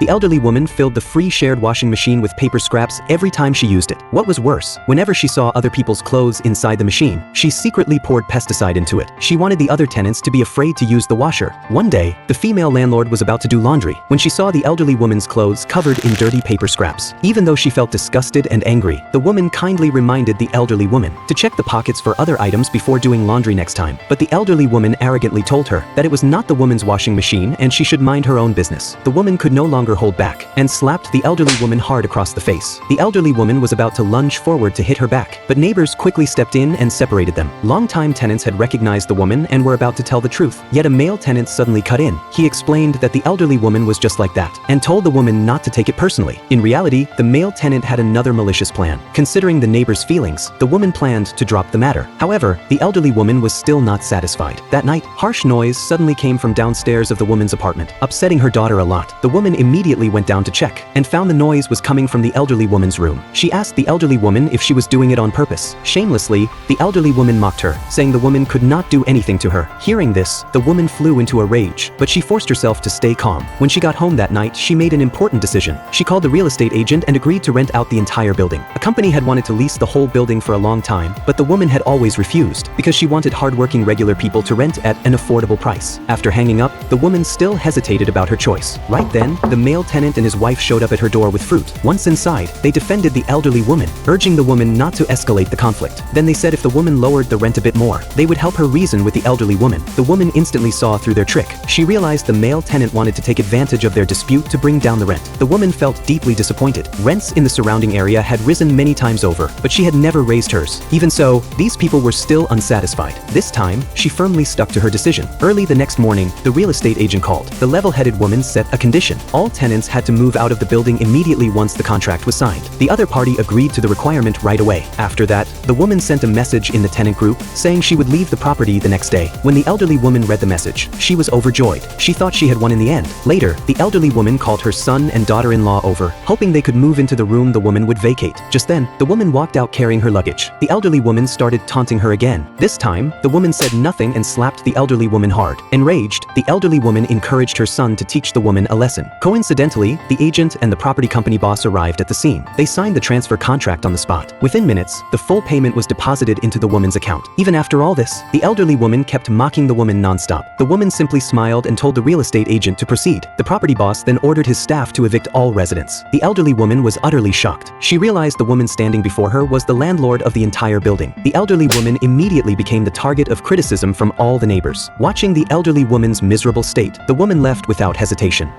The elderly woman filled the free shared washing machine with paper scraps every time she used it. What was worse, whenever she saw other people's clothes inside the machine, she secretly poured pesticide into it. She wanted the other tenants to be afraid to use the washer. One day, the female landlord was about to do laundry when she saw the elderly woman's clothes covered in dirty paper scraps. Even though she felt disgusted and angry, the woman kindly reminded the elderly woman to check the pockets for other items before doing laundry next time. But the elderly woman arrogantly told her that it was not the woman's washing machine and she should mind her own business. The woman could no longer hold back and slapped the elderly woman hard across the face. The elderly woman was about to lunge forward to hit her back, but neighbors quickly stepped in and separated them. Longtime tenants had recognized the woman and were about to tell the truth, yet a male tenant suddenly cut in. He explained that the elderly woman was just like that and told the woman not to take it personally. In reality, the male tenant had another malicious plan. Considering the neighbor's feelings, the woman planned to drop the matter. However, the elderly woman was still not satisfied. That night, harsh noise suddenly came from downstairs of the woman's apartment, upsetting her daughter a lot. The woman immediately went down to check and found the noise was coming from the elderly woman's room. She asked the elderly woman if she was doing it on purpose. Shamelessly, the elderly woman mocked her, saying the woman could not do anything to her. Hearing this, the woman flew into a rage, but she forced herself to stay calm. When she got home that night, she made an important decision. She called the real estate agent and agreed to rent out the entire building. A company had wanted to lease the whole building for a long time, but the woman had always refused because she wanted hardworking regular people to rent at an affordable price. After hanging up, the woman still hesitated about her choice. Right then, the male tenant and his wife showed up at her door with fruit. Once inside, they defended the elderly woman, urging the woman not to escalate the conflict. Then they said if the woman lowered the rent a bit more, they would help her reason with the elderly woman. The woman instantly saw through their trick. She realized the male tenant wanted to take advantage of their dispute to bring down the rent. The woman felt deeply disappointed. Rents in the surrounding area had risen many times over, but she had never raised hers. Even so, these people were still unsatisfied. This time, she firmly stuck to her decision. Early the next morning, the real estate agent called. The level-headed woman set a condition. All tenants had to move out of the building immediately once the contract was signed. The other party agreed to the requirement right away. After that, the woman sent a message in the tenant group saying she would leave the property the next day. When the elderly woman read the message, she was overjoyed. She thought she had won in the end. Later, the elderly woman called her son and daughter-in-law over, hoping they could move into the room the woman would vacate. Just then, the woman walked out carrying her luggage. The elderly woman started taunting her again. This time, the woman said nothing and slapped the elderly woman hard. Enraged, the elderly woman encouraged her son to teach the woman a lesson. Coincidentally, the agent and the property company boss arrived at the scene. They signed the transfer contract on the spot. Within minutes, the full payment was deposited into the woman's account. Even after all this, the elderly woman kept mocking the woman nonstop. The woman simply smiled and told the real estate agent to proceed. The property boss then ordered his staff to evict all residents. The elderly woman was utterly shocked. She realized the woman standing before her was the landlord of the entire building. The elderly woman immediately became the target of criticism from all the neighbors. Watching the elderly woman's miserable state, the woman left without hesitation.